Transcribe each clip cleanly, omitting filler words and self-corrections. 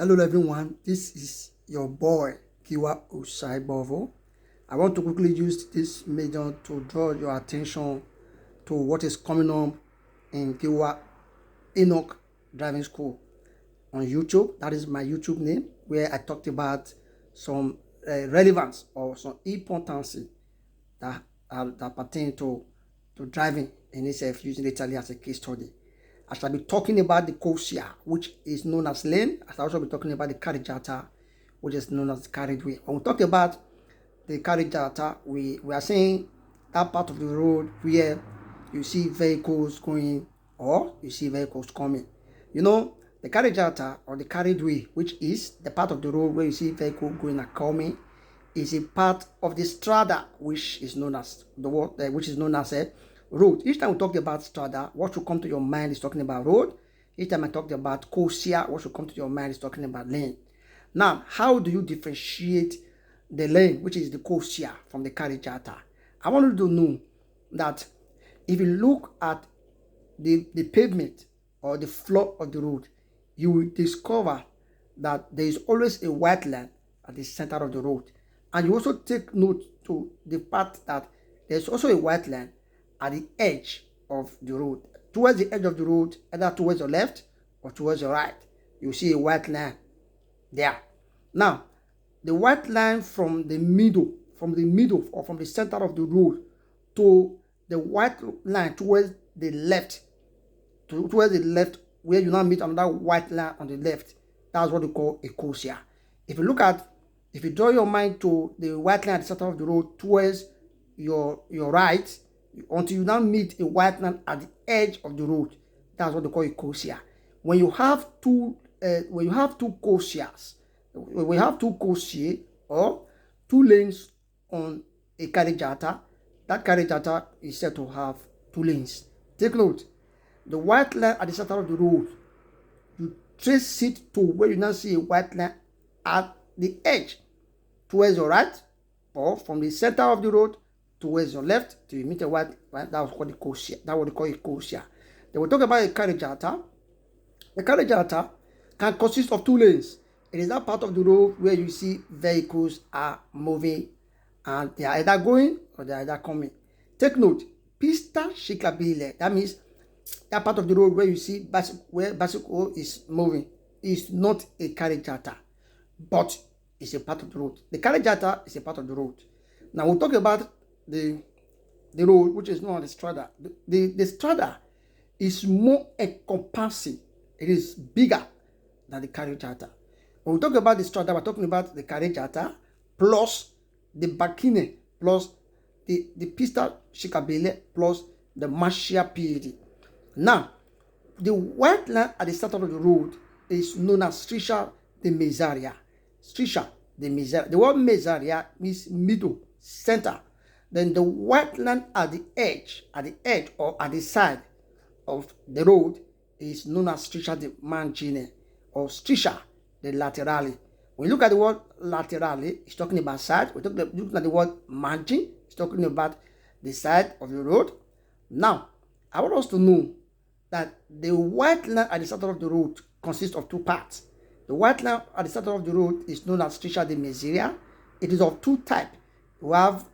Hello everyone, this is your boy Kiwa Usai Bovo. I want to quickly use this medium to draw your attention to what is coming up in Kiwa Enoch Driving School on YouTube. That is my YouTube name, where I talked about some relevance or some importance that pertain to driving in itself, using Italy as a case study. I shall be talking about the Corsia, which is known as lane. I shall also be talking about the carreggiata, which is known as the carriageway. When we talk about the carreggiata, we are saying that part of the road where you see vehicles going or you see vehicles coming. You know, the carreggiata or the carriageway, which is the part of the road where you see vehicles going and coming, is a part of the strada, which is known as a road. Each time we talk about strada, what should come to your mind is talking about road. Each time I talked about corsia, what should come to your mind is talking about lane. Now, how do you differentiate the lane, which is the corsia, from the carreggiata? I want you to know that if you look at the pavement or the floor of the road, you will discover that there is always a white line at the center of the road. And you also take note to the part that there's also a white line at the edge of the road. Towards the edge of the road, either towards your left or towards your right, you see a white line there. Now, the white line from the middle or from the center of the road to the white line towards the left, where you now meet another white line on the left, that's what we call a corsia. If you draw your mind to the white line at the center of the road towards your right, until you now meet a white line at the edge of the road, that's what they call a corsia. When you have two corsias, or two lanes on a carreggiata, that carreggiata is said to have two lanes. Take note, the white line at the center of the road, you trace it to where you now see a white line at the edge towards your right, or from the center of the road towards your left till you meet a white line. That was called the corsia. That's what they call a corsia. Then we talk about a carreggiata. The carreggiata can consist of two lanes. It is that part of the road where you see vehicles are moving and they are either going or they are either coming. Take note, pista ciclabile, that means that part of the road where you see where bicycle is moving, is not a carreggiata, but it's a part of the road. The carreggiata is a part of the road. Now we'll talk about the road, which is known as the strada. The strada is more encompassing. It is bigger than the carreggiata. When we talk about the strada, we're talking about the carreggiata plus the bacchine plus the pista ciclabile plus the marcia piedi. Now, the white line at the center of the road is known as striscia di mezzaria. Striscia di mezzaria. The word mezzaria means middle, center. Then the white line at the edge or at the side of the road is known as striscia di margine or striscia di laterale. When you look at the word laterale, it's talking about side. When you look at the word margin, it's talking about the side of the road. Now, I want us to know that the white line at the center of the road consists of two parts. The white line at the center of the road is known as striscia di mezzaria. It is of two types. We have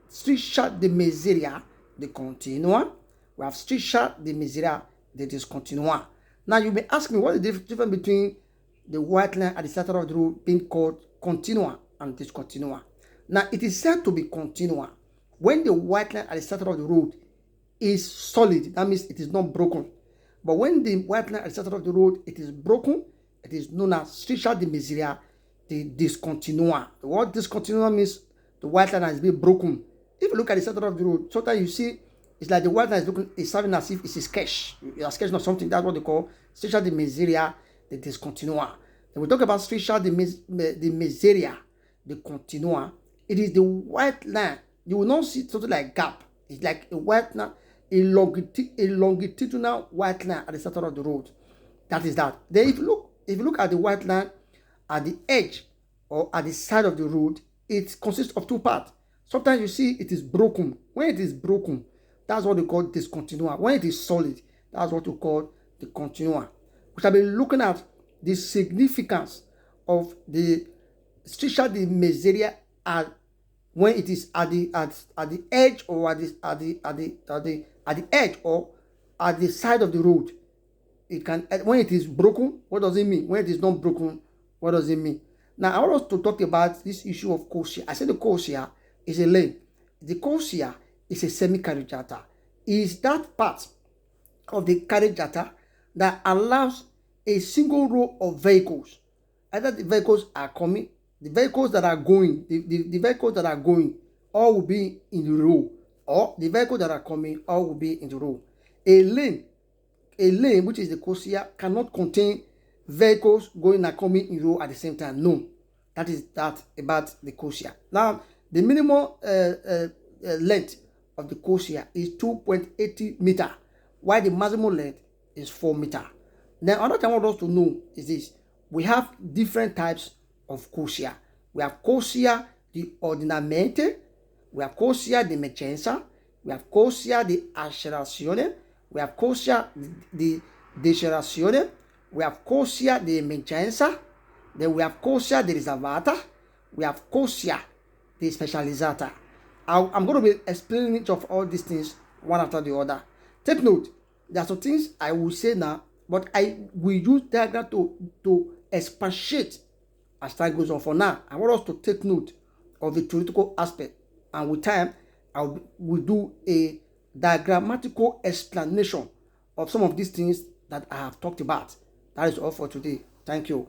striscia di mezzaria, the continua. We have striscia di mezzaria, the discontinua. Now you may ask me, what is the difference between the white line at the center of the road being called continua and discontinua? Now it is said to be continua when the white line at the center of the road is solid. That means it is not broken. But when the white line at the center of the road it is broken, it is known as striscia di mezzaria, the discontinua. The word discontinua means the white line has been broken. If you look at the center of the road, sometimes you see it's like the white line is serving as if it's a sketch. You are sketching of something. That's what they call striscia di mezzaria, the discontinua. Then we talk about striscia di mezzaria, the continua. It is the white line. You will not see something like gap. It's like a white line, a longitudinal white line at the center of the road. That is that. Then if you look at the white line at the edge or at the side of the road, it consists of two parts. Sometimes you see it is broken. When it is broken, that's what we call discontinua. When it is solid, that's what we call the continua. We shall be looking at the significance of the stricture the mesoria at when it is at the edge or at the edge or at the side of the road. It can, when it is broken, what does it mean? When it is not broken, what does it mean? Now I want us to talk about this issue of kosia. I said the kosia is a lane. The kosia is a semi-carriage gutter. Is that part of the carriage gutter that allows a single row of vehicles. Either the vehicles are coming, the vehicles that are going, the vehicles that are going, all will be in the row, or the vehicles that are coming, all will be in the row. A lane, which is the kosia, cannot contain vehicles going and coming in row at the same time. No, that is that about the kosia. Now, the minimum length of the kosia is 2.80 meter, while the maximum length is 4 meter. Then another thing I want us to know is this: we have different types of kosia. We have kosia di ordinamento, we have kosia di emergenza, we have kosia di accelerazione, we have kosia di decelerazione, we have kosia di emergenza, then we have kosia di riservata, we have kosia di specializzata. I'm going to be explaining each of all these things one after the other. Take note, there are some things I will say now, but I will use diagram to expatiate as time goes on. For now, I want us to take note of the theoretical aspect, and with time, I will do a diagrammatical explanation of some of these things that I have talked about. That is all for today. Thank you.